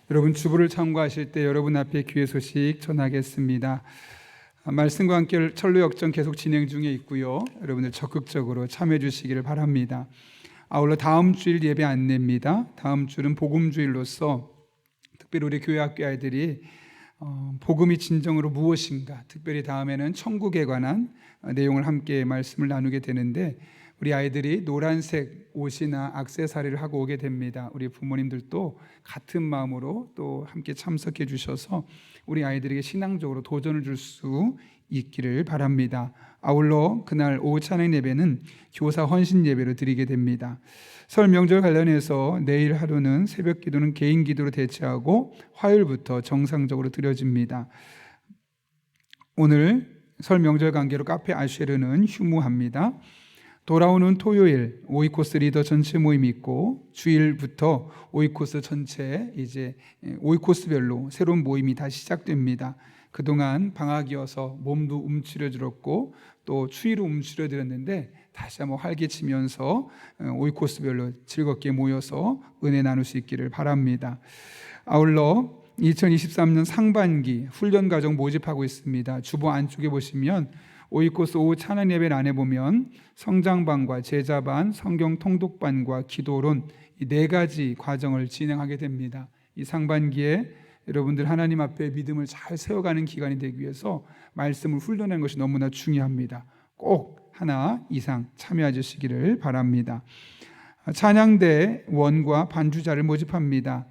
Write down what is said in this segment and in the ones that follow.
여러분 주부를 참고하실 때 여러분 앞에 귀의 소식 전하겠습니다. 말씀과 함께 철로 역정 계속 진행 중에 있고요. 여러분들 적극적으로 참여해 주시기를 바랍니다. 아울러 다음 주일 예배 안내입니다. 다음 주는 복음주일로서 특별히 우리 교회 학교 아이들이 복음이 진정으로 무엇인가, 특별히 다음에는 천국에 관한 내용을 함께 말씀을 나누게 되는데, 우리 아이들이 노란색 옷이나 액세서리를 하고 오게 됩니다. 우리 부모님들도 같은 마음으로 또 함께 참석해 주셔서 우리 아이들에게 신앙적으로 도전을 줄 수 있기를 바랍니다. 아울러 그날 오후 찬양 예배는 교사 헌신 예배를 드리게 됩니다. 설 명절 관련해서 내일 하루는 새벽 기도는 개인 기도로 대체하고 화요일부터 정상적으로 드려집니다. 오늘 설 명절 관계로 카페 아쉐르는 휴무합니다. 돌아오는 토요일 오이코스 리더 전체 모임이 있고, 주일부터 오이코스 전체 이제 오이코스별로 새로운 모임이 다시 시작됩니다. 그동안 방학이어서 몸도 움츠러들었고 또 추위로 움츠러들었는데 다시 한번 활기치면서 오이코스별로 즐겁게 모여서 은혜 나눌 수 있기를 바랍니다. 아울러 2023년 상반기 훈련과정 모집하고 있습니다. 주보 안쪽에 보시면 오이코스 오후 찬양 예배 안에 보면 성장반과 제자반, 성경 통독반과 기도론, 이 네 가지 과정을 진행하게 됩니다. 이 상반기에 여러분들 하나님 앞에 믿음을 잘 세워가는 기간이 되기 위해서 말씀을 훈련하는 것이 너무나 중요합니다. 꼭 하나 이상 참여해 주시기를 바랍니다. 찬양대 원과 반주자를 모집합니다.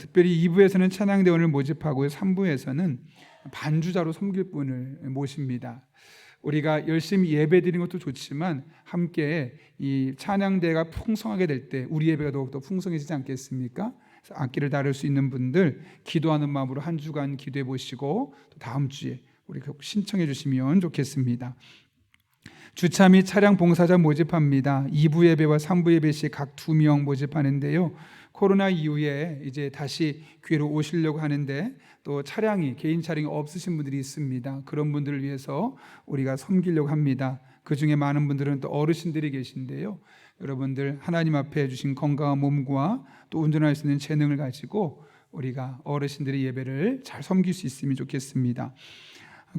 특별히 2부에서는 찬양대원을 모집하고 3부에서는 반주자로 섬길 분을 모십니다. 우리가 열심히 예배드리는 것도 좋지만 함께 이 찬양대가 풍성하게 될 때 우리 예배가 더욱더 풍성해지지 않겠습니까? 악기를 다룰 수 있는 분들 기도하는 마음으로 한 주간 기도해 보시고 또 다음 주에 우리 신청해 주시면 좋겠습니다. 주차 및 차량 봉사자 모집합니다. 2부 예배와 3부 예배 시 각 2명 모집하는데요. 코로나 이후에 이제 다시 교회로 오시려고 하는데 또 차량이 개인 차량이 없으신 분들이 있습니다. 그런 분들을 위해서 우리가 섬기려고 합니다. 그 중에 많은 분들은 또 어르신들이 계신데요. 여러분들 하나님 앞에 주신 건강한 몸과 또 운전할 수 있는 재능을 가지고 우리가 어르신들의 예배를 잘 섬길 수 있으면 좋겠습니다.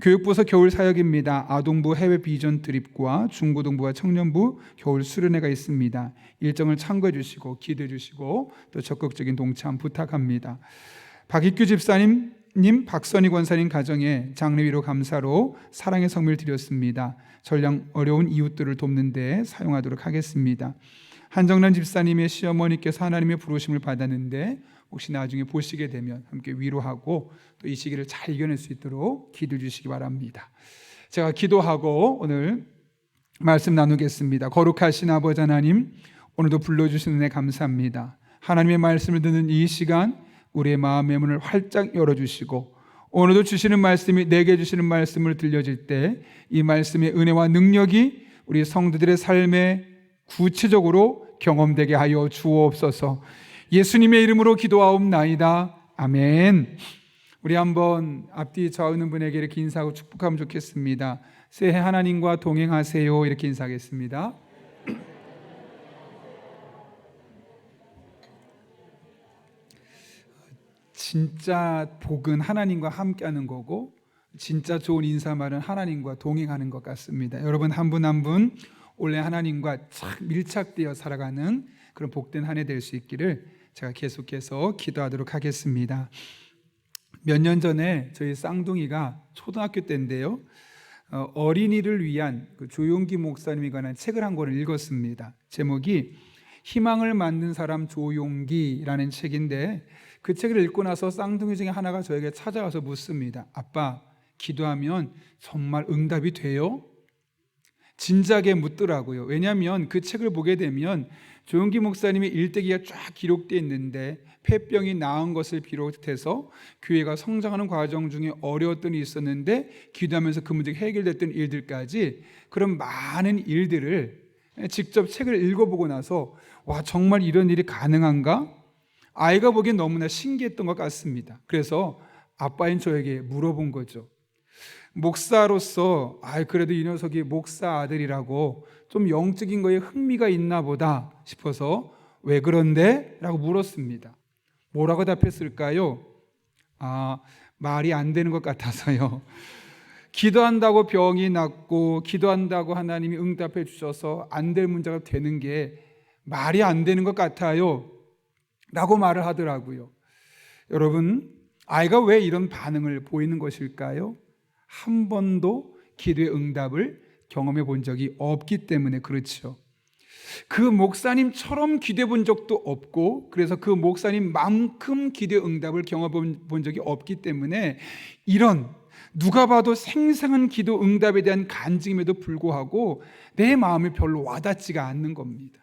교육부서 겨울 사역입니다. 아동부 해외 비전 트립과 중고등부와 청년부 겨울 수련회가 있습니다. 일정을 참고해 주시고 기도해 주시고 또 적극적인 동참 부탁합니다. 박익규 집사님, 박선희 권사님 가정에 장례위로 감사로 사랑의 성미를 드렸습니다. 전량 어려운 이웃들을 돕는 데 사용하도록 하겠습니다. 한정란 집사님의 시어머니께서 하나님의 부르심을 받았는데 혹시 나중에 보시게 되면 함께 위로하고 또 이 시기를 잘 이겨낼 수 있도록 기도해 주시기 바랍니다. 제가 기도하고 오늘 말씀 나누겠습니다. 거룩하신 아버지 하나님, 오늘도 불러주시는 은혜 감사합니다. 하나님의 말씀을 듣는 이 시간 우리의 마음의 문을 활짝 열어주시고 오늘도 주시는 말씀이 내게 주시는 말씀을 들려질 때 이 말씀의 은혜와 능력이 우리 성도들의 삶에 구체적으로 경험되게 하여 주옵소서. 예수님의 이름으로 기도하옵나이다. 아멘. 우리 한번 앞뒤 좌우는 분에게 이렇게 인사하고 축복하면 좋겠습니다. 새해 하나님과 동행하세요. 이렇게 인사하겠습니다. 진짜 복은 하나님과 함께하는 거고 진짜 좋은 인사말은 하나님과 동행하는 것 같습니다. 여러분 한 분 한 분 원래 하나님과 참 밀착되어 살아가는 그런 복된 한 해 될 수 있기를 제가 계속해서 기도하도록 하겠습니다. 몇 년 전에 저희 쌍둥이가 초등학교 때인데요, 어린이를 위한 그 조용기 목사님에 관한 책을 한 권을 읽었습니다. 제목이 희망을 만든 사람 조용기라는 책인데, 그 책을 읽고 나서 쌍둥이 중에 하나가 저에게 찾아와서 묻습니다. 아빠, 기도하면 정말 응답이 돼요? 진작에 묻더라고요. 왜냐하면 그 책을 보게 되면 조용기 목사님의 일대기가 쫙 기록되어 있는데 폐병이 나은 것을 비롯해서 교회가 성장하는 과정 중에 어려웠던 일이 있었는데 기도하면서 그 문제가 해결됐던 일들까지, 그런 많은 일들을 직접 책을 읽어보고 나서 와, 정말 이런 일이 가능한가? 아이가 보기엔 너무나 신기했던 것 같습니다. 그래서 아빠인 저에게 물어본 거죠. 목사로서 그래도 이 녀석이 목사 아들이라고 좀 영적인 거에 흥미가 있나 보다 싶어서 왜 그런데? 라고 물었습니다. 뭐라고 답했을까요? 말이 안 되는 것 같아서요. 기도한다고 병이 낫고 기도한다고 하나님이 응답해 주셔서 안 될 문제가 되는 게 말이 안 되는 것 같아요 라고 말을 하더라고요. 여러분, 아이가 왜 이런 반응을 보이는 것일까요? 한 번도 기도의 응답을 경험해 본 적이 없기 때문에 그렇죠. 그 목사님처럼 기도해 본 적도 없고, 그래서 그 목사님만큼 기도의 응답을 경험해 본 적이 없기 때문에 이런 누가 봐도 생생한 기도 응답에 대한 간증임에도 불구하고 내 마음이 별로 와닿지가 않는 겁니다.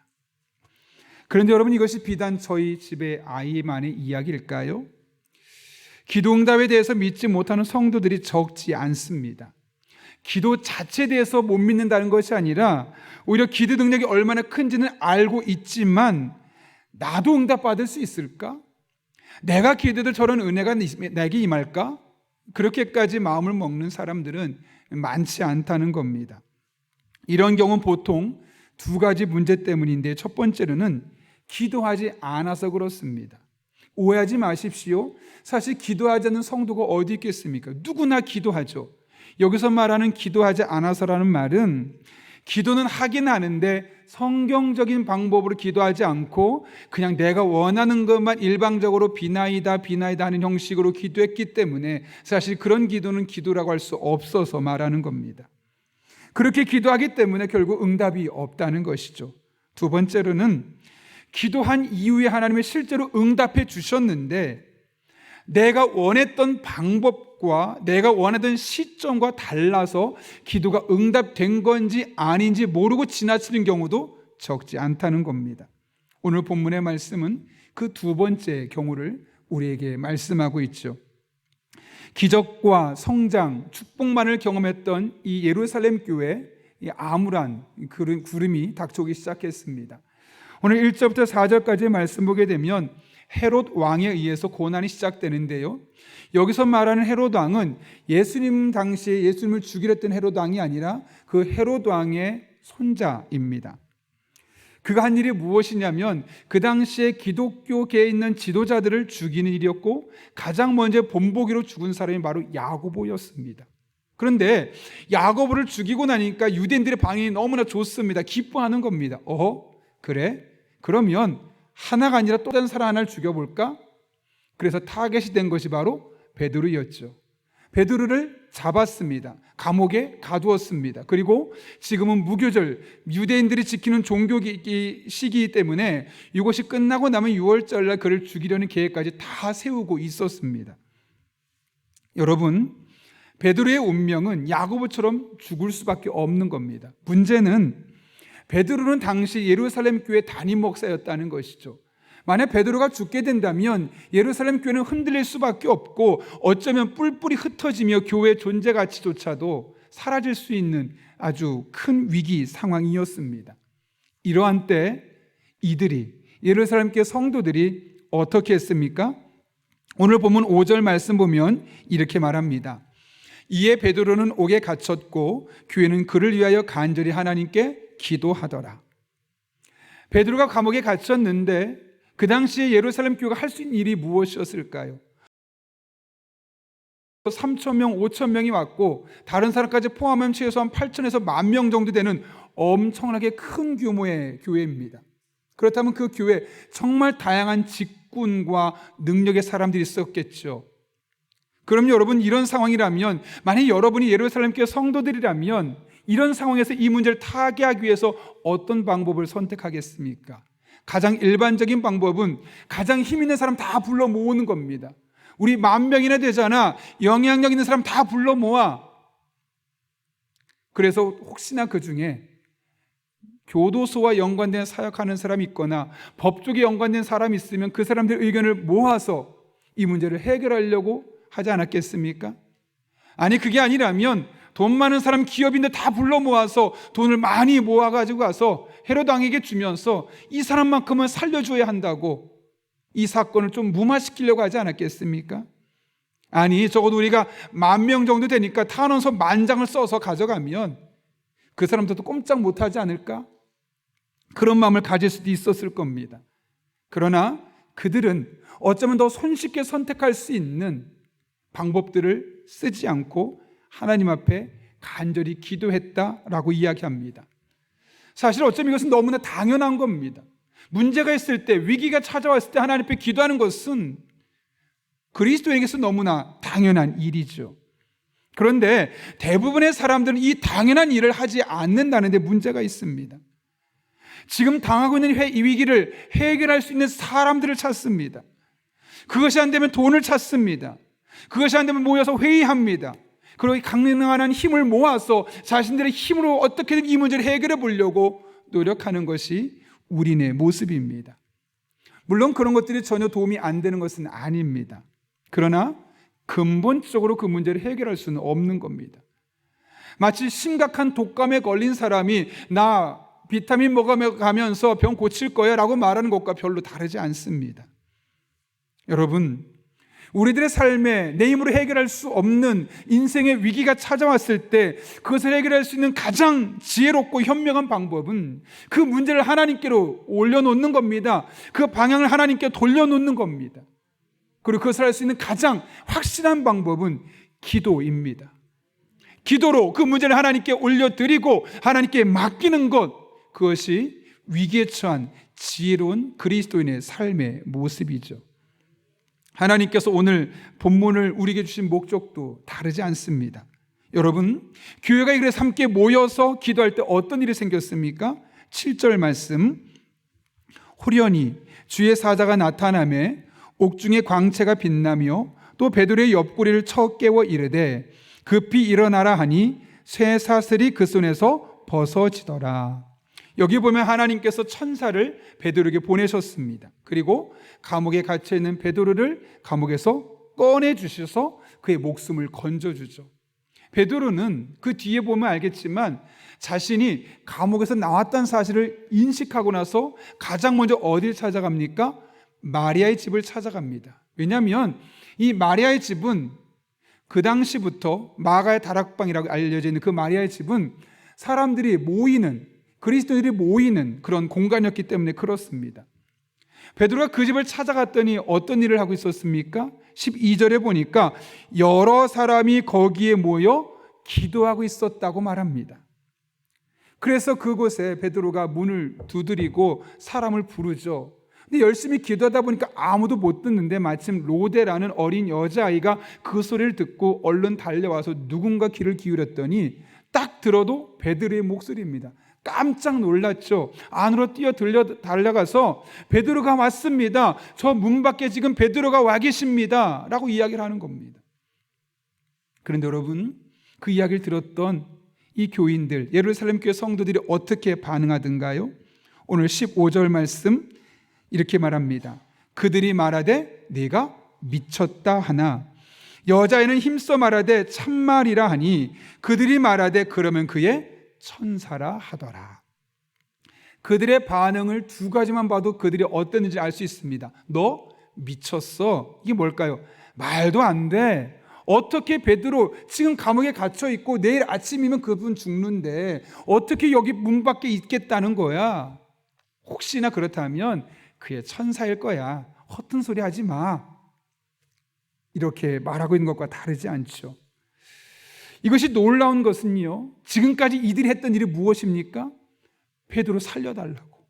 그런데 여러분, 이것이 비단 저희 집의 아이만의 이야기일까요? 기도 응답에 대해서 믿지 못하는 성도들이 적지 않습니다. 기도 자체에 대해서 못 믿는다는 것이 아니라 오히려 기도 능력이 얼마나 큰지는 알고 있지만 나도 응답받을 수 있을까? 내가 기도해도 저런 은혜가 내게 임할까? 그렇게까지 마음을 먹는 사람들은 많지 않다는 겁니다. 이런 경우는 보통 두 가지 문제 때문인데, 첫 번째로는 기도하지 않아서 그렇습니다. 오해하지 마십시오. 사실 기도하지 않는 성도가 어디 있겠습니까? 누구나 기도하죠. 여기서 말하는 기도하지 않아서라는 말은 기도는 하긴 하는데 성경적인 방법으로 기도하지 않고 그냥 내가 원하는 것만 일방적으로 비나이다 하는 형식으로 기도했기 때문에 사실 그런 기도는 기도라고 할 수 없어서 말하는 겁니다. 그렇게 기도하기 때문에 결국 응답이 없다는 것이죠. 두 번째로는 기도한 이후에 하나님이 실제로 응답해 주셨는데 내가 원했던 방법과 내가 원하던 시점과 달라서 기도가 응답된 건지 아닌지 모르고 지나치는 경우도 적지 않다는 겁니다. 오늘 본문의 말씀은 그 두 번째 경우를 우리에게 말씀하고 있죠. 기적과 성장, 축복만을 경험했던 이 예루살렘 교회에 암울한 구름이 닥쳐오기 시작했습니다. 오늘 1절부터 4절까지의 말씀 보게 되면 헤롯 왕에 의해서 고난이 시작되는데요, 여기서 말하는 헤롯 왕은 예수님 당시에 예수님을 죽이려 했던 헤롯 왕이 아니라 그 헤롯 왕의 손자입니다. 그가 한 일이 무엇이냐면 그 당시에 기독교계에 있는 지도자들을 죽이는 일이었고, 가장 먼저 본보기로 죽은 사람이 바로 야고보였습니다. 그런데 야고보를 죽이고 나니까 유대인들의 반응이 너무나 좋습니다. 기뻐하는 겁니다. 그래? 그러면 하나가 아니라 또 다른 사람 하나를 죽여볼까? 그래서 타겟이 된 것이 바로 베드로였죠. 베드로를 잡았습니다. 감옥에 가두었습니다. 그리고 지금은 무교절, 유대인들이 지키는 종교 시기이기 때문에 이것이 끝나고 나면 6월절날 그를 죽이려는 계획까지 다 세우고 있었습니다. 여러분, 베드로의 운명은 야고보처럼 죽을 수밖에 없는 겁니다. 문제는 베드로는 당시 예루살렘 교회 담임 목사였다는 것이죠. 만약 베드로가 죽게 된다면 예루살렘 교회는 흔들릴 수밖에 없고 어쩌면 뿔뿔이 흩어지며 교회의 존재 가치조차도 사라질 수 있는 아주 큰 위기 상황이었습니다. 이러한 때 이들이, 예루살렘 교회 성도들이 어떻게 했습니까? 오늘 본문 5절 말씀 보면 이렇게 말합니다. 이에 베드로는 옥에 갇혔고 교회는 그를 위하여 간절히 하나님께 기도하더라. 베드로가 감옥에 갇혔는데 그 당시에 예루살렘 교회가 할 수 있는 일이 무엇이었을까요? 3,000명, 5,000명이 왔고 다른 사람까지 포함하면 최소한 8,000에서 10,000명 정도 되는 엄청나게 큰 규모의 교회입니다. 그렇다면 그 교회에 정말 다양한 직군과 능력의 사람들이 있었겠죠. 그럼 여러분, 이런 상황이라면, 만약 여러분이 예루살렘 교회 성도들이라면 이런 상황에서 이 문제를 타개하기 위해서 어떤 방법을 선택하겠습니까? 가장 일반적인 방법은 가장 힘 있는 사람 다 불러 모으는 겁니다. 우리 10,000명이나 되잖아. 영향력 있는 사람 다 불러 모아. 그래서 혹시나 그 중에 교도소와 연관된 사역하는 사람이 있거나 법 쪽에 연관된 사람이 있으면 그 사람들의 의견을 모아서 이 문제를 해결하려고 하지 않았겠습니까? 아니, 그게 아니라면 돈 많은 사람, 기업인들 다 불러 모아서 돈을 많이 모아가지고 가서 헤롯 왕에게 주면서 이 사람만큼은 살려줘야 한다고 이 사건을 좀 무마시키려고 하지 않았겠습니까? 아니, 적어도 우리가 10,000명 정도 되니까 탄원서 10,000장을 써서 가져가면 그 사람들도 꼼짝 못하지 않을까? 그런 마음을 가질 수도 있었을 겁니다. 그러나 그들은 어쩌면 더 손쉽게 선택할 수 있는 방법들을 쓰지 않고 하나님 앞에 간절히 기도했다라고 이야기합니다. 사실 어쩌면 이것은 너무나 당연한 겁니다. 문제가 있을 때, 위기가 찾아왔을 때 하나님 앞에 기도하는 것은 그리스도인에게서 너무나 당연한 일이죠. 그런데 대부분의 사람들은 이 당연한 일을 하지 않는다는 데 문제가 있습니다. 지금 당하고 있는 이 위기를 해결할 수 있는 사람들을 찾습니다. 그것이 안 되면 돈을 찾습니다. 그것이 안 되면 모여서 회의합니다. 그리고 강력한 힘을 모아서 자신들의 힘으로 어떻게든 이 문제를 해결해 보려고 노력하는 것이 우리네 모습입니다. 물론 그런 것들이 전혀 도움이 안 되는 것은 아닙니다. 그러나 근본적으로 그 문제를 해결할 수는 없는 겁니다. 마치 심각한 독감에 걸린 사람이 나 비타민 먹어가면서 병 고칠 거야 라고 말하는 것과 별로 다르지 않습니다. 여러분, 우리들의 삶에 내 힘으로 해결할 수 없는 인생의 위기가 찾아왔을 때 그것을 해결할 수 있는 가장 지혜롭고 현명한 방법은 그 문제를 하나님께로 올려놓는 겁니다. 그 방향을 하나님께 돌려놓는 겁니다. 그리고 그것을 할 수 있는 가장 확실한 방법은 기도입니다. 기도로 그 문제를 하나님께 올려드리고 하나님께 맡기는 것, 그것이 위기에 처한 지혜로운 그리스도인의 삶의 모습이죠. 하나님께서 오늘 본문을 우리에게 주신 목적도 다르지 않습니다. 여러분, 교회가 이렇게 함께 모여서 기도할 때 어떤 일이 생겼습니까? 7절 말씀, 호련히 주의 사자가 나타나매 옥중에 광채가 빛나며 또 베드로의 옆구리를 쳐 깨워 이르되 급히 일어나라 하니 쇠사슬이 그 손에서 벗어지더라. 여기 보면 하나님께서 천사를 베드로에게 보내셨습니다. 그리고 감옥에 갇혀있는 베드로를 감옥에서 꺼내주셔서 그의 목숨을 건져주죠. 베드로는 그 뒤에 보면 알겠지만 자신이 감옥에서 나왔다는 사실을 인식하고 나서 가장 먼저 어디를 찾아갑니까? 마리아의 집을 찾아갑니다. 왜냐하면 이 마리아의 집은 그 당시부터 마가의 다락방이라고 알려져 있는 그 마리아의 집은 사람들이 모이는, 그리스도인들이 모이는 그런 공간이었기 때문에 그렇습니다. 베드로가 그 집을 찾아갔더니 어떤 일을 하고 있었습니까? 12절에 보니까 여러 사람이 거기에 모여 기도하고 있었다고 말합니다. 그래서 그곳에 베드로가 문을 두드리고 사람을 부르죠. 근데 열심히 기도하다 보니까 아무도 못 듣는데 마침 로데라는 어린 여자아이가 그 소리를 듣고 얼른 달려와서 누군가 귀를 기울였더니 딱 들어도 베드로의 목소리입니다. 깜짝 놀랐죠. 안으로 뛰어 달려가서 베드로가 왔습니다. 저 문 밖에 지금 베드로가 와 계십니다 라고 이야기를 하는 겁니다. 그런데 여러분, 그 이야기를 들었던 이 교인들, 예루살렘 교회 성도들이 어떻게 반응하던가요? 오늘 15절 말씀 이렇게 말합니다. 그들이 말하되 네가 미쳤다 하나 여자애는 힘써 말하되 참말이라 하니 그들이 말하되 그러면 그의 천사라 하더라. 그들의 반응을 두 가지만 봐도 그들이 어땠는지 알 수 있습니다. 너 미쳤어. 이게 뭘까요? 말도 안 돼. 어떻게 베드로 지금 감옥에 갇혀 있고 내일 아침이면 그분 죽는데 어떻게 여기 문 밖에 있겠다는 거야? 혹시나 그렇다면 그의 천사일 거야. 허튼 소리 하지 마. 이렇게 말하고 있는 것과 다르지 않죠. 이것이 놀라운 것은요, 지금까지 이들이 했던 일이 무엇입니까? 베드로 살려달라고.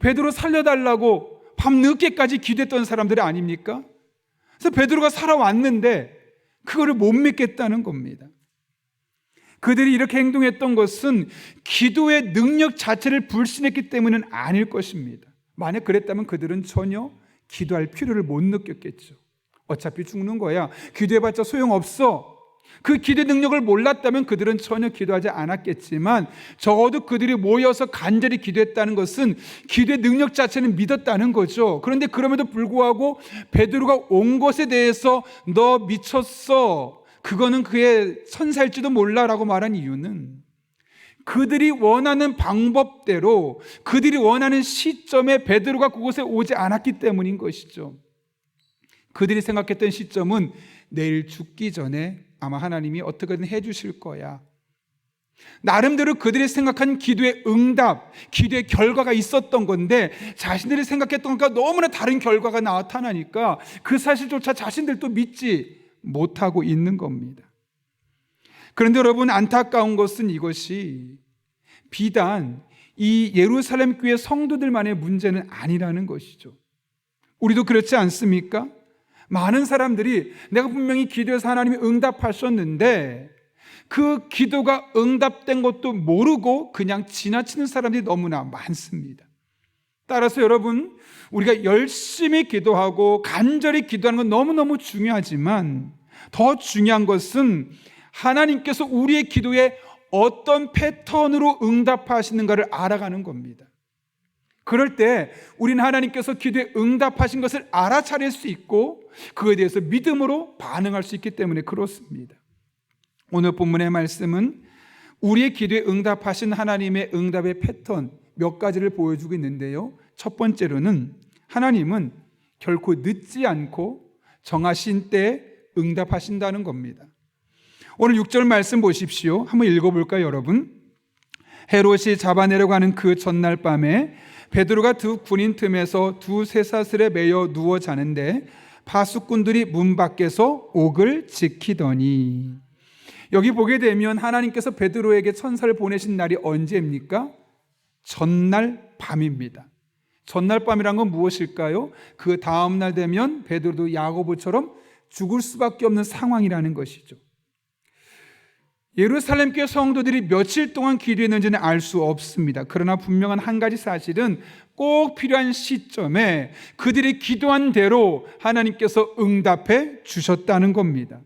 베드로 살려달라고 밤늦게까지 기도했던 사람들이 아닙니까? 그래서 베드로가 살아왔는데 그거를 못 믿겠다는 겁니다. 그들이 이렇게 행동했던 것은 기도의 능력 자체를 불신했기 때문은 아닐 것입니다. 만약 그랬다면 그들은 전혀 기도할 필요를 못 느꼈겠죠. 어차피 죽는 거야. 기도해봤자 소용없어. 그 기도 능력을 몰랐다면 그들은 전혀 기도하지 않았겠지만 적어도 그들이 모여서 간절히 기도했다는 것은 기도의 능력 자체는 믿었다는 거죠. 그런데 그럼에도 불구하고 베드로가 온 것에 대해서 너 미쳤어. 그거는 그의 천사일지도 몰라라고 말한 이유는 그들이 원하는 방법대로 그들이 원하는 시점에 베드로가 그곳에 오지 않았기 때문인 것이죠. 그들이 생각했던 시점은 내일 죽기 전에 아마 하나님이 어떻게든 해주실 거야. 나름대로 그들이 생각한 기도의 응답, 기도의 결과가 있었던 건데 자신들이 생각했던 것과 너무나 다른 결과가 나타나니까 그 사실조차 자신들도 믿지 못하고 있는 겁니다. 그런데 여러분, 안타까운 것은 이것이 비단 이 예루살렘 교회 성도들만의 문제는 아니라는 것이죠. 우리도 그렇지 않습니까? 많은 사람들이 내가 분명히 기도해서 하나님이 응답하셨는데 그 기도가 응답된 것도 모르고 그냥 지나치는 사람들이 너무나 많습니다. 따라서 여러분, 우리가 열심히 기도하고 간절히 기도하는 건 너무너무 중요하지만 더 중요한 것은 하나님께서 우리의 기도에 어떤 패턴으로 응답하시는가를 알아가는 겁니다. 그럴 때 우리는 하나님께서 기도에 응답하신 것을 알아차릴 수 있고 그거에 대해서 믿음으로 반응할 수 있기 때문에 그렇습니다. 오늘 본문의 말씀은 우리의 기도에 응답하신 하나님의 응답의 패턴 몇 가지를 보여주고 있는데요. 첫 번째로는 하나님은 결코 늦지 않고 정하신 때에 응답하신다는 겁니다. 오늘 6절 말씀 보십시오. 한번 읽어볼까요, 여러분? 헤롯이 잡아내려가는 그 전날 밤에 베드로가 두 군인 틈에서 두 쇠사슬에 매여 누워 자는데 파수꾼들이 문 밖에서 옥을 지키더니. 여기 보게 되면 하나님께서 베드로에게 천사를 보내신 날이 언제입니까? 전날 밤입니다. 전날 밤이란 건 무엇일까요? 그 다음 날 되면 베드로도 야고보처럼 죽을 수밖에 없는 상황이라는 것이죠. 예루살렘 교회 성도들이 며칠 동안 기도했는지는 알 수 없습니다. 그러나 분명한 한 가지 사실은 꼭 필요한 시점에 그들이 기도한 대로 하나님께서 응답해 주셨다는 겁니다.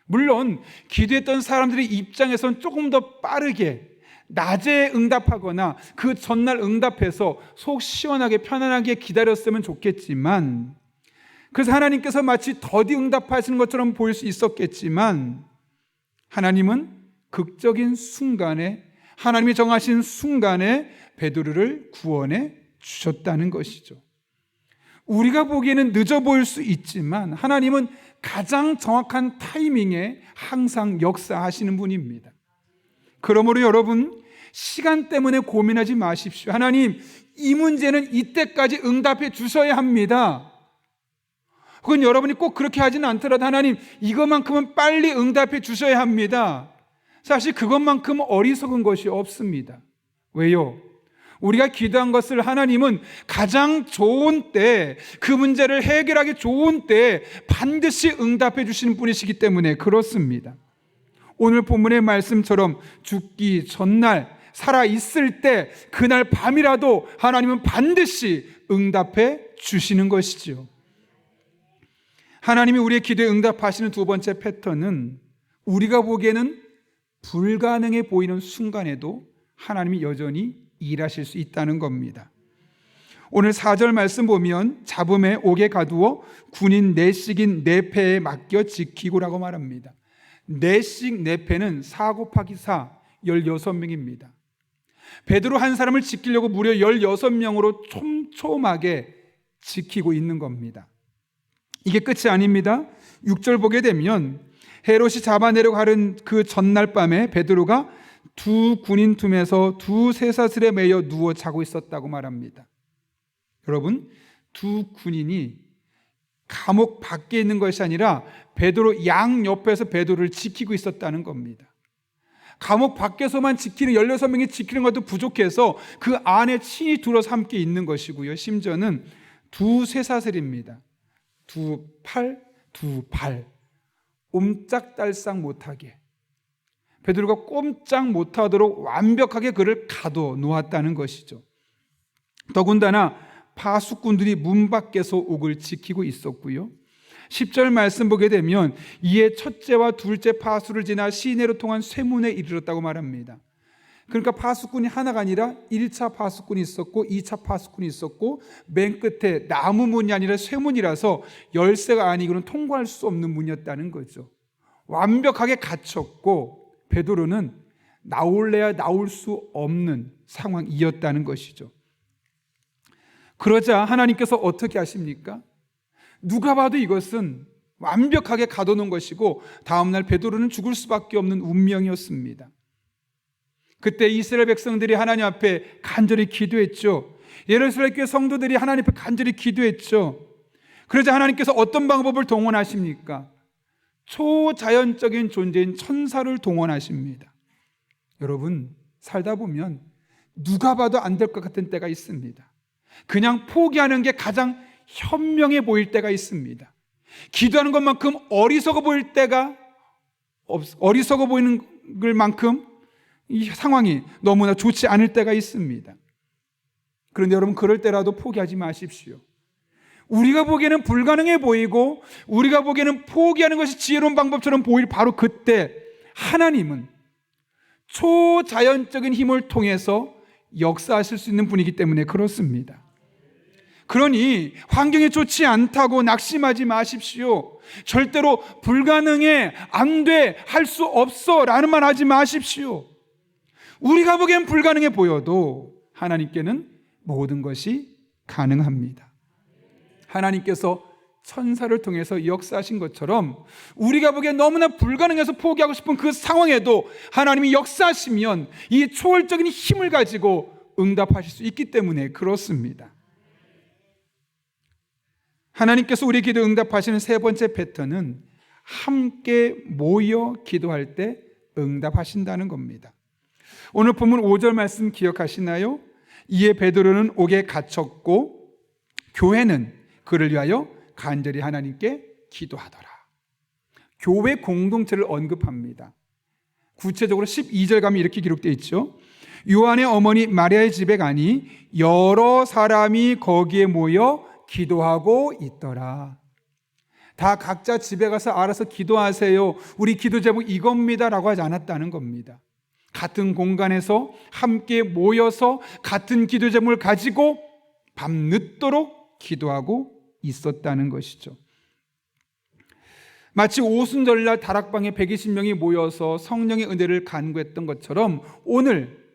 물론 기도했던 사람들의 입장에선 조금 더 빠르게 낮에 응답하거나 그 전날 응답해서 속 시원하게 편안하게 기다렸으면 좋겠지만, 그래서 하나님께서 마치 더디 응답하시는 것처럼 보일 수 있었겠지만 하나님은 극적인 순간에, 하나님이 정하신 순간에 베드로를 구원해 주셨다는 것이죠. 우리가 보기에는 늦어 보일 수 있지만 하나님은 가장 정확한 타이밍에 항상 역사하시는 분입니다. 그러므로 여러분, 시간 때문에 고민하지 마십시오. 하나님, 이 문제는 이때까지 응답해 주셔야 합니다. 그건 여러분이 꼭 그렇게 하지는 않더라도 하나님, 이것만큼은 빨리 응답해 주셔야 합니다. 사실 그것만큼 어리석은 것이 없습니다. 왜요? 우리가 기도한 것을 하나님은 가장 좋은 때, 그 문제를 해결하기 좋은 때 반드시 응답해 주시는 분이시기 때문에 그렇습니다. 오늘 본문의 말씀처럼 죽기 전날, 살아있을 때, 그날 밤이라도 하나님은 반드시 응답해 주시는 것이지요. 하나님이 우리의 기도에 응답하시는 두 번째 패턴은 우리가 보기에는 불가능해 보이는 순간에도 하나님이 여전히 일하실 수 있다는 겁니다. 오늘 4절 말씀 보면 잡음에 옥에 가두어 군인 넷씩인 네 패에 맡겨 지키고라고 말합니다. 넷씩 네 패는 4 곱하기 4, 16명입니다. 베드로 한 사람을 지키려고 무려 16명으로 촘촘하게 지키고 있는 겁니다. 이게 끝이 아닙니다. 6절 보게 되면 헤롯이 잡아내려고 하는 그 전날 밤에 베드로가 두 군인 틈에서 두 쇠사슬에 매여 누워 자고 있었다고 말합니다. 여러분, 두 군인이 감옥 밖에 있는 것이 아니라 베드로 양옆에서 베드로를 지키고 있었다는 겁니다. 감옥 밖에서만 지키는 16명이 지키는 것도 부족해서 그 안에 친히 둘러서 함께 있는 것이고요. 심지어는 두 쇠사슬입니다. 두 팔, 두 발, 옴짝달싹 못하게, 베드로가 꼼짝 못하도록 완벽하게 그를 가둬 놓았다는 것이죠. 더군다나 파수꾼들이 문 밖에서 옥을 지키고 있었고요. 10절 말씀 보게 되면 이에 첫째와 둘째 파수를 지나 시내로 통한 쇠문에 이르렀다고 말합니다. 그러니까 파수꾼이 하나가 아니라 1차 파수꾼이 있었고 2차 파수꾼이 있었고 맨 끝에 나무 문이 아니라 쇠문이라서 열쇠가 아니고는 통과할 수 없는 문이었다는 거죠. 완벽하게 갇혔고 베드로는 나올래야 나올 수 없는 상황이었다는 것이죠. 그러자 하나님께서 어떻게 하십니까? 누가 봐도 이것은 완벽하게 가둬놓은 것이고 다음날 베드로는 죽을 수밖에 없는 운명이었습니다. 그때 이스라엘 백성들이 하나님 앞에 간절히 기도했죠. 예루살렘 교회 성도들이 하나님 앞에 간절히 기도했죠. 그러자 하나님께서 어떤 방법을 동원하십니까? 초자연적인 존재인 천사를 동원하십니다. 여러분, 살다 보면 누가 봐도 안 될 것 같은 때가 있습니다. 그냥 포기하는 게 가장 현명해 보일 때가 있습니다. 기도하는 것만큼 어리석어 보일 때가 어리석어 보이는 것만큼 이 상황이 너무나 좋지 않을 때가 있습니다. 그런데 여러분, 그럴 때라도 포기하지 마십시오. 우리가 보기에는 불가능해 보이고 우리가 보기에는 포기하는 것이 지혜로운 방법처럼 보일 바로 그때 하나님은 초자연적인 힘을 통해서 역사하실 수 있는 분이기 때문에 그렇습니다. 그러니 환경이 좋지 않다고 낙심하지 마십시오. 절대로 불가능해, 안 돼, 할 수 없어 라는 말 하지 마십시오. 우리가 보기엔 불가능해 보여도 하나님께는 모든 것이 가능합니다. 하나님께서 천사를 통해서 역사하신 것처럼 우리가 보기엔 너무나 불가능해서 포기하고 싶은 그 상황에도 하나님이 역사하시면 이 초월적인 힘을 가지고 응답하실 수 있기 때문에 그렇습니다. 하나님께서 우리 기도 응답하시는 세 번째 패턴은 함께 모여 기도할 때 응답하신다는 겁니다. 오늘 본문 5절 말씀 기억하시나요? 이에 베드로는 옥에 갇혔고 교회는 그를 위하여 간절히 하나님께 기도하더라. 교회 공동체를 언급합니다. 구체적으로 12절 가면 이렇게 기록되어 있죠. 요한의 어머니 마리아의 집에 가니 여러 사람이 거기에 모여 기도하고 있더라. 다 각자 집에 가서 알아서 기도하세요, 우리 기도 제목 이겁니다 라고 하지 않았다는 겁니다. 같은 공간에서 함께 모여서 같은 기도 제목을 가지고 밤늦도록 기도하고 있었다는 것이죠. 마치 오순절날 다락방에 120명이 모여서 성령의 은혜를 간구했던 것처럼 오늘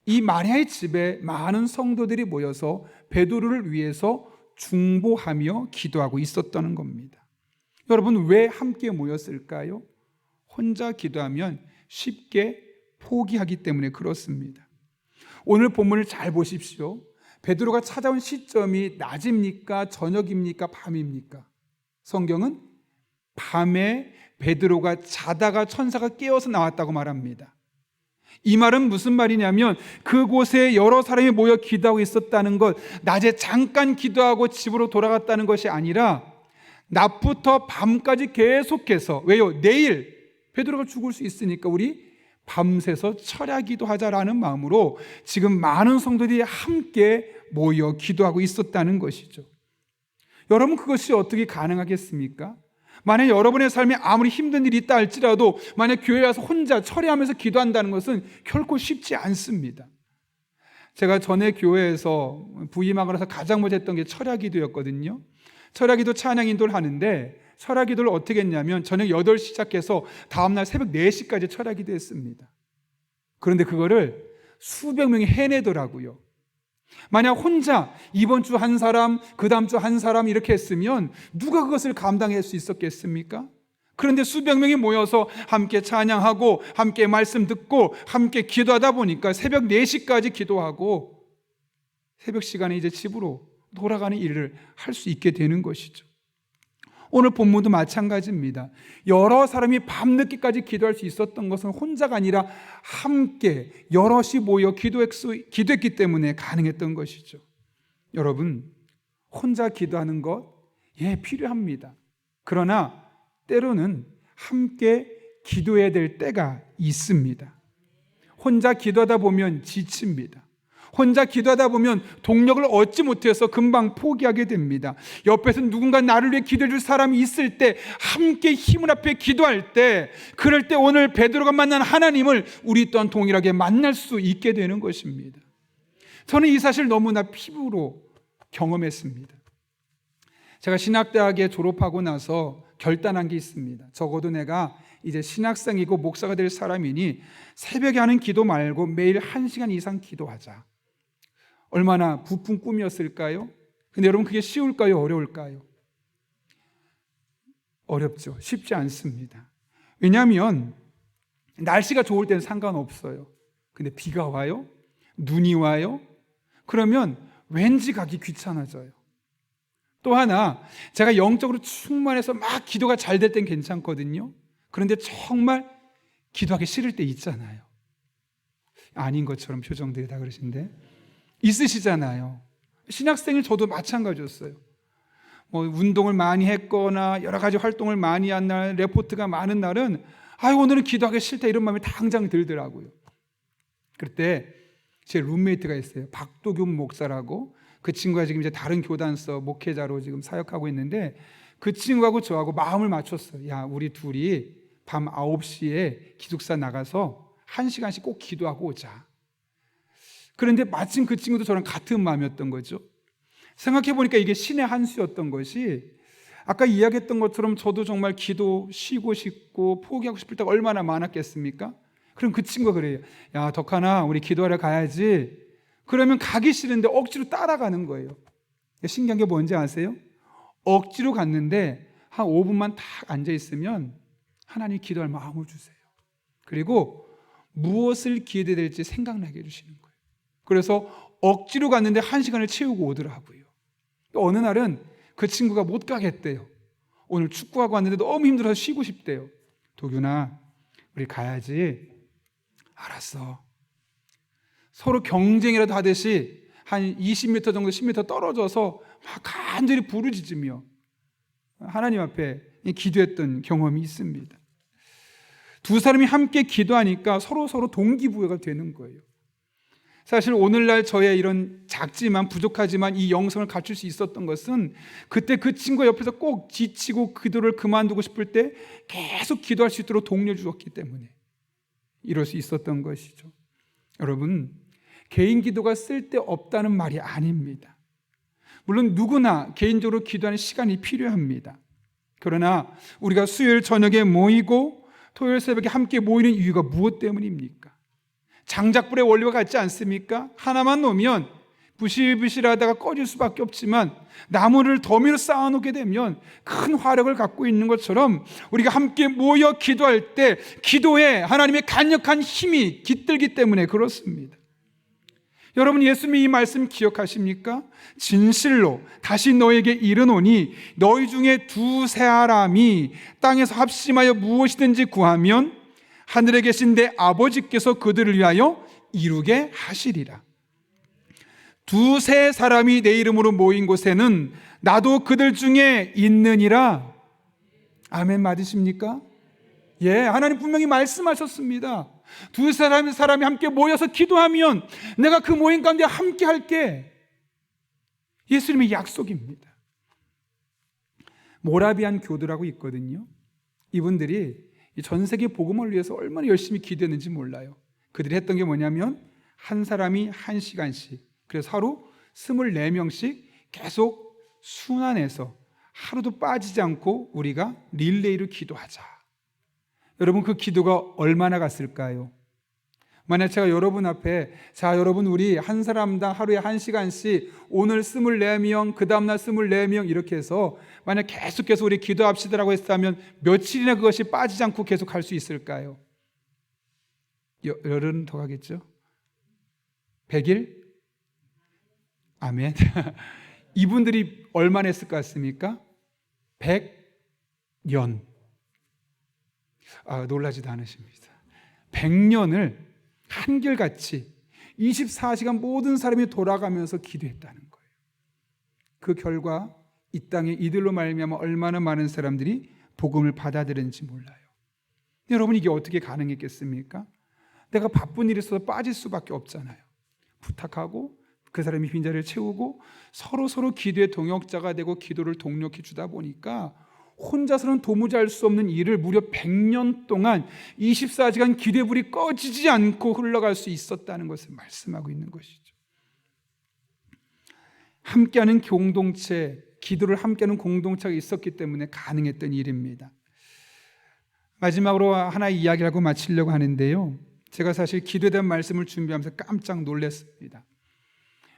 이 마리아의 집에 많은 성도들이 모여서 베드로를 위해서 중보하며 기도하고 있었다는 겁니다. 여러분, 왜 함께 모였을까요? 혼자 기도하면 쉽게 포기하기 때문에 그렇습니다. 오늘 본문을 잘 보십시오. 베드로가 찾아온 시점이 낮입니까? 저녁입니까? 밤입니까? 성경은 밤에 베드로가 자다가 천사가 깨워서 나왔다고 말합니다. 이 말은 무슨 말이냐면 그곳에 여러 사람이 모여 기도하고 있었다는 것, 낮에 잠깐 기도하고 집으로 돌아갔다는 것이 아니라 낮부터 밤까지 계속해서, 왜요? 내일 베드로가 죽을 수 있으니까 우리 밤새서 철야기도 하자라는 마음으로 지금 많은 성도들이 함께 모여 기도하고 있었다는 것이죠. 여러분, 그것이 어떻게 가능하겠습니까? 만약 여러분의 삶에 아무리 힘든 일이 있다 할지라도 만약 교회에 와서 혼자 철야하면서 기도한다는 것은 결코 쉽지 않습니다. 제가 전에 교회에서 부임하고 나서 가장 먼저 했던 게 철야기도였거든요. 철야기도 찬양 인도를 하는데 철야기도를 어떻게 했냐면 저녁 8시 시작해서 다음날 새벽 4시까지 철야기도 했습니다. 그런데 그거를 수백 명이 해내더라고요. 만약 혼자 이번 주 한 사람, 그 다음 주 한 사람 이렇게 했으면 누가 그것을 감당할 수 있었겠습니까? 그런데 수백 명이 모여서 함께 찬양하고 함께 말씀 듣고 함께 기도하다 보니까 새벽 4시까지 기도하고 새벽 시간에 이제 집으로 돌아가는 일을 할 수 있게 되는 것이죠. 오늘 본문도 마찬가지입니다. 여러 사람이 밤늦게까지 기도할 수 있었던 것은 혼자가 아니라 함께 여럿이 모여 기도했기 때문에 가능했던 것이죠. 여러분, 혼자 기도하는 것, 필요합니다. 그러나 때로는 함께 기도해야 될 때가 있습니다. 혼자 기도하다 보면 지칩니다. 혼자 기도하다 보면 동력을 얻지 못해서 금방 포기하게 됩니다. 옆에서 누군가 나를 위해 기도해 줄 사람이 있을 때 함께 힘을 합해 기도할 때, 그럴 때 오늘 베드로가 만난 하나님을 우리 또한 동일하게 만날 수 있게 되는 것입니다. 저는 이 사실 너무나 피부로 경험했습니다. 제가 신학대학에 졸업하고 나서 결단한 게 있습니다. 적어도 내가 이제 신학생이고 목사가 될 사람이니 새벽에 하는 기도 말고 매일 1시간 이상 기도하자. 얼마나 부푼 꿈이었을까요? 근데 여러분, 그게 쉬울까요? 어려울까요? 어렵죠. 쉽지 않습니다. 왜냐하면 날씨가 좋을 때는 상관없어요. 근데 비가 와요? 눈이 와요? 그러면 왠지 가기 귀찮아져요. 또 하나, 제가 영적으로 충만해서 막 기도가 잘 될 땐 괜찮거든요. 그런데 정말 기도하기 싫을 때 있잖아요. 아닌 것처럼 표정들이 다 그러신데 있으시잖아요. 신학생일 저도 마찬가지였어요. 운동을 많이 했거나 여러 가지 활동을 많이 한 날, 레포트가 많은 날은 오늘은 기도하기 싫다 이런 마음이 당장 들더라고요. 그때 제 룸메이트가 있어요. 박도균 목사라고. 그 친구가 지금 이제 다른 교단서 목회자로 지금 사역하고 있는데 그 친구하고 저하고 마음을 맞췄어요. 야, 우리 둘이 밤 9시에 기숙사 나가서 1시간씩 꼭 기도하고 오자. 그런데 마침 그 친구도 저랑 같은 마음이었던 거죠. 생각해보니까 이게 신의 한 수였던 것이, 아까 이야기했던 것처럼 저도 정말 기도 쉬고 싶고 포기하고 싶을 때가 얼마나 많았겠습니까? 그럼 그 친구가 그래요. 야, 덕하나 우리 기도하러 가야지. 그러면 가기 싫은데 억지로 따라가는 거예요. 신기한 게 뭔지 아세요? 억지로 갔는데 한 5분만 딱 앉아있으면 하나님 기도할 마음을 주세요. 그리고 무엇을 기도해야 될지 생각나게 해주시는 거예요. 그래서 억지로 갔는데 1시간을 채우고 오더라고요. 어느 날은 그 친구가 못 가겠대요. 오늘 축구하고 왔는데 너무 힘들어서 쉬고 싶대요. 도균아, 우리 가야지. 알았어. 서로 경쟁이라도 하듯이 한 20m 정도 10m 떨어져서 막 간절히 부르짖으며 하나님 앞에 기도했던 경험이 있습니다. 두 사람이 함께 기도하니까 서로 동기부여가 되는 거예요. 사실 오늘날 저의 이런 작지만 부족하지만 이 영성을 갖출 수 있었던 것은 그때 그 친구 옆에서 꼭 지치고 기도를 그만두고 싶을 때 계속 기도할 수 있도록 독려 주었기 때문에 이럴 수 있었던 것이죠. 여러분, 개인 기도가 쓸데없다는 말이 아닙니다. 물론 누구나 개인적으로 기도하는 시간이 필요합니다. 그러나 우리가 수요일 저녁에 모이고 토요일 새벽에 함께 모이는 이유가 무엇 때문입니까? 장작불의 원리와 같지 않습니까? 하나만 놓으면 부실부실하다가 꺼질 수밖에 없지만 나무를 더미로 쌓아놓게 되면 큰 화력을 갖고 있는 것처럼 우리가 함께 모여 기도할 때 기도에 하나님의 강력한 힘이 깃들기 때문에 그렇습니다. 여러분, 예수님이 이 말씀 기억하십니까? 진실로 다시 너에게 이르노니 너희 중에 두세 사람이 땅에서 합심하여 무엇이든지 구하면 하늘에 계신 내 아버지께서 그들을 위하여 이루게 하시리라. 두세 사람이 내 이름으로 모인 곳에는 나도 그들 중에 있느니라. 아멘 맞으십니까? 예, 하나님 분명히 말씀하셨습니다. 두세 사람이 함께 모여서 기도하면 내가 그 모임 가운데 함께 할게. 예수님의 약속입니다. 모라비안 교도라고 있거든요. 이분들이 전 세계 복음을 위해서 얼마나 열심히 기도했는지 몰라요. 그들이 했던 게 뭐냐면 한 사람이 1시간씩, 그래서 하루 24명씩 계속 순환해서 하루도 빠지지 않고 우리가 릴레이로 기도하자. 여러분, 그 기도가 얼마나 갔을까요? 만약 제가 여러분 앞에 자 여러분 우리 한 사람당 하루에 1시간씩 오늘 24명 그 다음날 24명 이렇게 해서 만약 계속해서 우리 기도합시다라고 했다면 며칠이나 그것이 빠지지 않고 계속 할 수 있을까요? 열흘은 더 가겠죠? 100일? 아멘. 이분들이 얼마나 했을 것 같습니까? 100년. 놀라지도 않으십니다. 100년을 한결같이 24시간 모든 사람이 돌아가면서 기도했다는 거예요. 그 결과 이 땅에 이들로 말미암아 얼마나 많은 사람들이 복음을 받아들였는지 몰라요. 여러분, 이게 어떻게 가능했겠습니까? 내가 바쁜 일이 있어서 빠질 수밖에 없잖아요. 부탁하고 그 사람이 빈자리를 채우고 서로 기도의 동역자가 되고 기도를 동력해 주다 보니까 혼자서는 도무지 할 수 없는 일을 무려 100년 동안 24시간 기도의 불이 꺼지지 않고 흘러갈 수 있었다는 것을 말씀하고 있는 것이죠. 함께하는 공동체, 기도를 함께하는 공동체가 있었기 때문에 가능했던 일입니다. 마지막으로 하나의 이야기를 하고 마치려고 하는데요, 제가 사실 기도에 대한 말씀을 준비하면서 깜짝 놀랐습니다.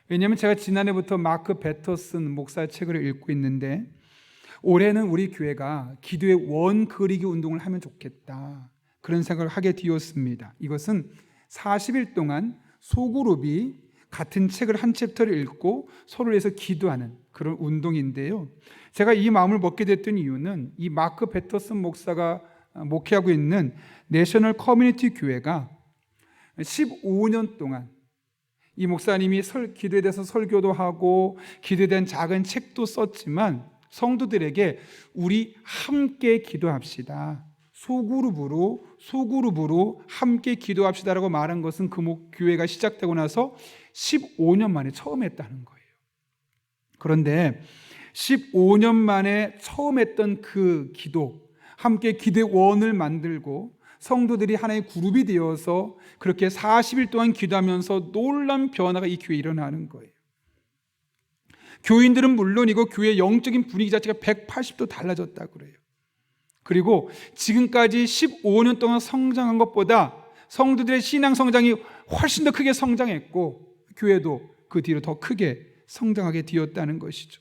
왜냐하면 제가 지난해부터 마크 배터슨 목사의 책을 읽고 있는데 올해는 우리 교회가 기도의 원 그리기 운동을 하면 좋겠다, 그런 생각을 하게 되었습니다. 이것은 40일 동안 소그룹이 같은 책을 한 챕터를 읽고 서로 위해서 기도하는 그런 운동인데요. 제가 이 마음을 먹게 됐던 이유는 이 마크 패터슨 목사가 목회하고 있는 내셔널 커뮤니티 교회가 15년 동안 이 목사님이 기도에 대해서 설교도 하고 기도에 대한 작은 책도 썼지만 성도들에게 우리 함께 기도합시다, 소그룹으로 함께 기도합시다라고 말한 것은 그 교회가 시작되고 나서 15년 만에 처음 했다는 거예요. 그런데 15년 만에 처음 했던 그 기도, 함께 기도의 원을 만들고 성도들이 하나의 그룹이 되어서 그렇게 40일 동안 기도하면서 놀라운 변화가 이 교회에 일어나는 거예요. 교인들은 물론이고 교회의 영적인 분위기 자체가 180도 달라졌다고 그래요. 그리고 지금까지 15년 동안 성장한 것보다 성도들의 신앙 성장이 훨씬 더 크게 성장했고 교회도 그 뒤로 더 크게 성장하게 되었다는 것이죠.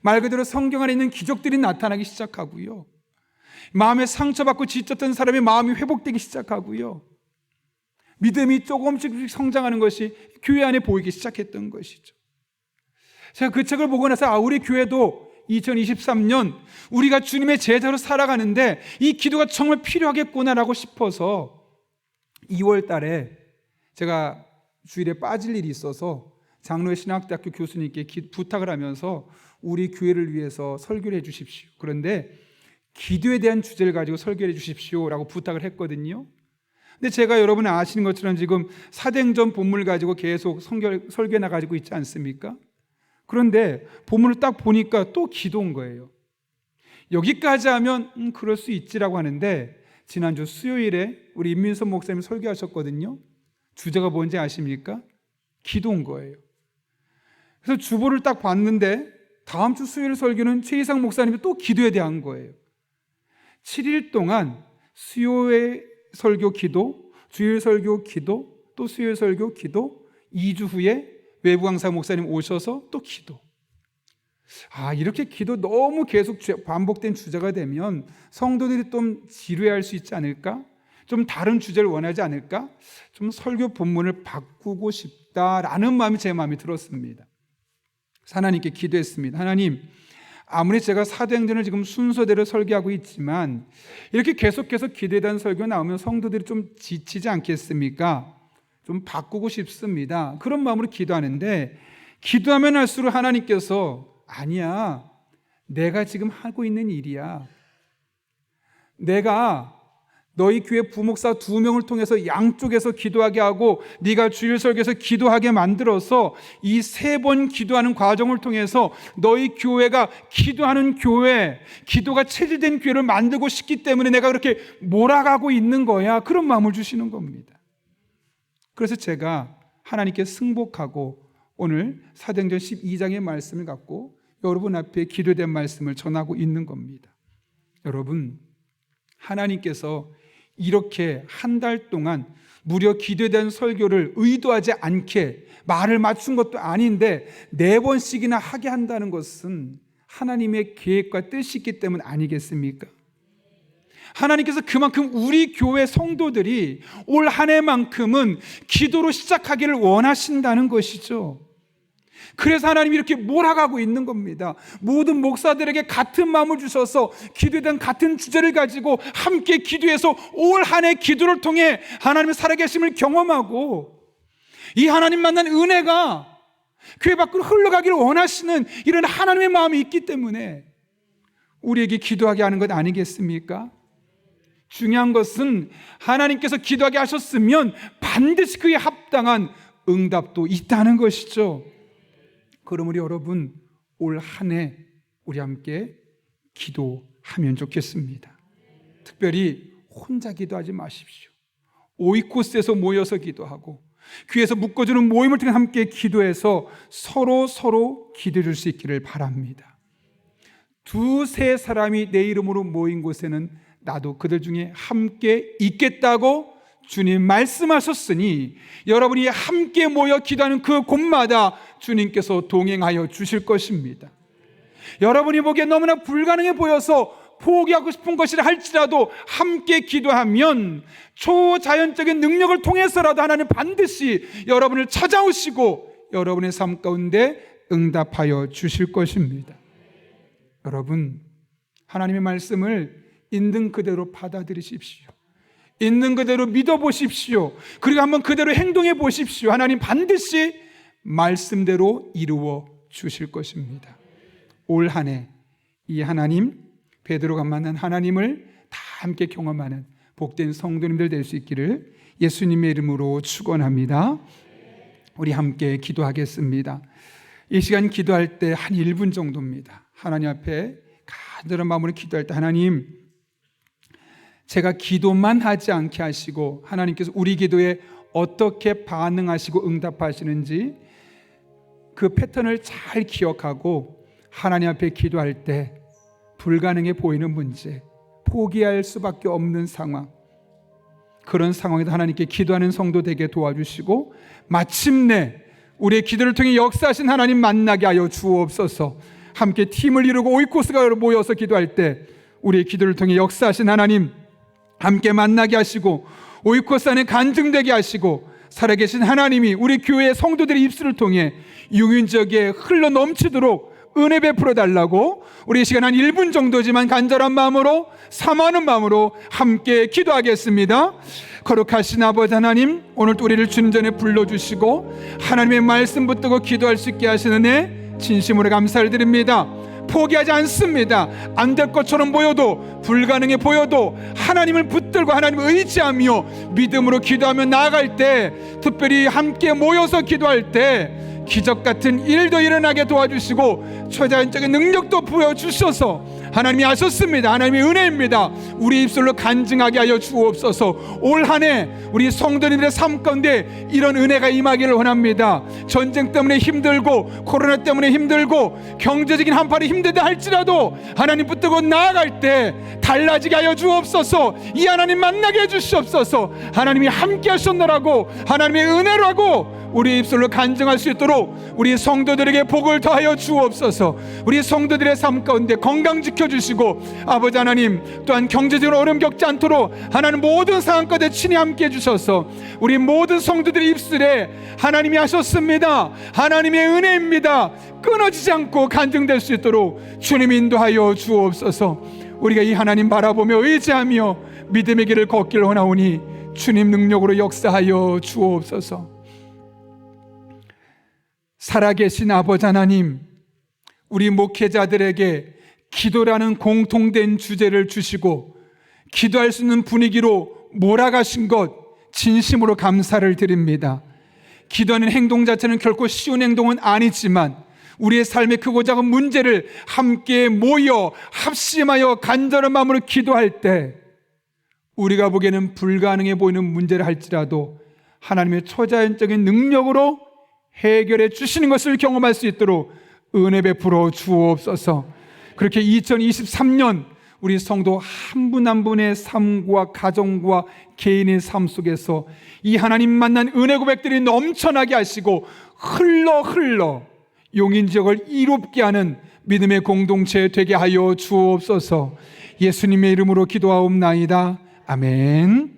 말 그대로 성경 안에 있는 기적들이 나타나기 시작하고요, 마음에 상처받고 지쳤던 사람의 마음이 회복되기 시작하고요, 믿음이 조금씩 성장하는 것이 교회 안에 보이기 시작했던 것이죠. 제가 그 책을 보고 나서 우리 교회도 2023년 우리가 주님의 제자로 살아가는데 이 기도가 정말 필요하겠구나라고 싶어서 2월 달에 제가 주일에 빠질 일이 있어서 장로회 신학대학교 교수님께 부탁을 하면서 우리 교회를 위해서 설교를 해 주십시오, 그런데 기도에 대한 주제를 가지고 설교해 주십시오라고 부탁을 했거든요. 근데 제가 여러분 아시는 것처럼 지금 사도행전 본문을 가지고 계속 설교해 나가지고 있지 않습니까? 그런데 본문을 딱 보니까 또 기도인 거예요. 여기까지 하면 그럴 수 있지라고 하는데 지난주 수요일에 우리 임민선 목사님 설교하셨거든요. 주제가 뭔지 아십니까? 기도인 거예요. 그래서 주보를 딱 봤는데 다음 주 수요일 설교는 최희상 목사님이 또 기도에 대한 거예요. 7일 동안 수요일 설교 기도, 주일 설교 기도, 또 수요일 설교 기도, 2주 후에 외부 강사 목사님 오셔서 또 기도. 이렇게 기도 너무 계속 반복된 주제가 되면 성도들이 좀 지루해할 수 있지 않을까? 좀 다른 주제를 원하지 않을까? 좀 설교 본문을 바꾸고 싶다라는 마음이 제 마음에 들었습니다. 하나님께 기도했습니다. 하나님, 아무리 제가 사도행전을 지금 순서대로 설교하고 있지만 이렇게 계속해서 기도에 대한 설교가 나오면 성도들이 좀 지치지 않겠습니까? 좀 바꾸고 싶습니다. 그런 마음으로 기도하는데 기도하면 할수록 하나님께서 아니야, 내가 지금 하고 있는 일이야. 내가 너희 교회 부목사 2명을 통해서 양쪽에서 기도하게 하고 네가 주일 설교에서 기도하게 만들어서 이 3번 기도하는 과정을 통해서 너희 교회가 기도하는 교회, 기도가 체질된 교회를 만들고 싶기 때문에 내가 그렇게 몰아가고 있는 거야. 그런 마음을 주시는 겁니다. 그래서 제가 하나님께 승복하고 오늘 사도행전 12장의 말씀을 갖고 여러분 앞에 기도된 말씀을 전하고 있는 겁니다. 여러분, 하나님께서 이렇게 한 달 동안 무려 기도에 대한 설교를 의도하지 않게 말을 맞춘 것도 아닌데 4번씩이나 하게 한다는 것은 하나님의 계획과 뜻이 있기 때문 아니겠습니까? 하나님께서 그만큼 우리 교회 성도들이 올 한 해만큼은 기도로 시작하기를 원하신다는 것이죠. 그래서 하나님이 이렇게 몰아가고 있는 겁니다. 모든 목사들에게 같은 마음을 주셔서 기도에 대한 같은 주제를 가지고 함께 기도해서 올 한 해 기도를 통해 하나님의 살아계심을 경험하고 이 하나님 만난 은혜가 교회 밖으로 흘러가기를 원하시는 이런 하나님의 마음이 있기 때문에 우리에게 기도하게 하는 것 아니겠습니까? 중요한 것은 하나님께서 기도하게 하셨으면 반드시 그에 합당한 응답도 있다는 것이죠. 그럼 우리 여러분 올 한 해 우리 함께 기도하면 좋겠습니다. 특별히 혼자 기도하지 마십시오. 오이코스에서 모여서 기도하고 귀에서 묶어주는 모임을 통해 함께 기도해서 서로 기도해 줄 수 있기를 바랍니다. 2-3 사람이 내 이름으로 모인 곳에는 나도 그들 중에 함께 있겠다고 주님 말씀하셨으니 여러분이 함께 모여 기도하는 그 곳마다 주님께서 동행하여 주실 것입니다. 여러분이 보기에 너무나 불가능해 보여서 포기하고 싶은 것이라 할지라도 함께 기도하면 초자연적인 능력을 통해서라도 하나님 반드시 여러분을 찾아오시고 여러분의 삶 가운데 응답하여 주실 것입니다. 여러분, 하나님의 말씀을 있는 그대로 받아들이십시오. 있는 그대로 믿어보십시오. 그리고 한번 그대로 행동해 보십시오. 하나님 반드시 말씀대로 이루어 주실 것입니다. 올 한 해 이 하나님, 베드로가 만난 하나님을 다 함께 경험하는 복된 성도님들 될 수 있기를 예수님의 이름으로 축원합니다. 우리 함께 기도하겠습니다. 이 시간 기도할 때 한 1분 정도입니다. 하나님 앞에 간절한 마음으로 기도할 때, 하나님, 제가 기도만 하지 않게 하시고 하나님께서 우리 기도에 어떻게 반응하시고 응답하시는지 그 패턴을 잘 기억하고 하나님 앞에 기도할 때 불가능해 보이는 문제, 포기할 수밖에 없는 상황, 그런 상황에도 하나님께 기도하는 성도 되게 도와주시고 마침내 우리의 기도를 통해 역사하신 하나님 만나게 하여 주옵소서. 함께 팀을 이루고 오이코스가 모여서 기도할 때 우리의 기도를 통해 역사하신 하나님 함께 만나게 하시고 오이코스 안에 간증되게 하시고 살아계신 하나님이 우리 교회의 성도들의 입술을 통해 유인적에 흘러 넘치도록 은혜 베풀어 달라고 우리 시간 한 1분 정도지만 간절한 마음으로 사모하는 마음으로 함께 기도하겠습니다. 거룩하신 아버지 하나님, 오늘도 우리를 주님 전에 불러주시고 하나님의 말씀 붙들고 기도할 수 있게 하시는 애 진심으로 감사를 드립니다. 포기하지 않습니다. 안 될 것처럼 보여도, 불가능해 보여도 하나님을 붙들고 하나님을 의지하며 믿음으로 기도하며 나아갈 때, 특별히 함께 모여서 기도할 때 기적 같은 일도 일어나게 도와주시고 초자연적인 능력도 부여주셔서 하나님이 하셨습니다. 하나님의 은혜입니다. 우리 입술로 간증하게 하여 주옵소서. 올 한 해 우리 성도님들의 삶 가운데 이런 은혜가 임하기를 원합니다. 전쟁 때문에 힘들고 코로나 때문에 힘들고 경제적인 한파로 힘들다 할지라도 하나님 붙들고 나아갈 때 달라지게 하여 주옵소서. 이 하나님 만나게 해주시옵소서. 하나님이 함께 하셨노라고 하나님의 은혜라고 우리 입술로 간증할 수 있도록 우리 성도들에게 복을 더하여 주옵소서. 우리 성도들의 삶 가운데 건강 지켜주시고 아버지 하나님, 또한 경제적으로 어려움 겪지 않도록 하나님 모든 상황 가운데 친히 함께 해주셔서 우리 모든 성도들의 입술에 하나님이 하셨습니다, 하나님의 은혜입니다, 끊어지지 않고 간증될 수 있도록 주님 인도하여 주옵소서. 우리가 이 하나님 바라보며 의지하며 믿음의 길을 걷기를 원하오니 주님 능력으로 역사하여 주옵소서. 살아계신 아버지 하나님, 우리 목회자들에게 기도라는 공통된 주제를 주시고 기도할 수 있는 분위기로 몰아가신 것 진심으로 감사를 드립니다. 기도하는 행동 자체는 결코 쉬운 행동은 아니지만 우리의 삶의 크고 작은 문제를 함께 모여 합심하여 간절한 마음으로 기도할 때 우리가 보기에는 불가능해 보이는 문제를 할지라도 하나님의 초자연적인 능력으로 해결해 주시는 것을 경험할 수 있도록 은혜 베풀어 주옵소서. 그렇게 2023년 우리 성도 한 분 한 분의 삶과 가정과 개인의 삶 속에서 이 하나님 만난 은혜 고백들이 넘쳐나게 하시고 흘러 용인 지역을 이롭게 하는 믿음의 공동체 되게 하여 주옵소서. 예수님의 이름으로 기도하옵나이다. 아멘.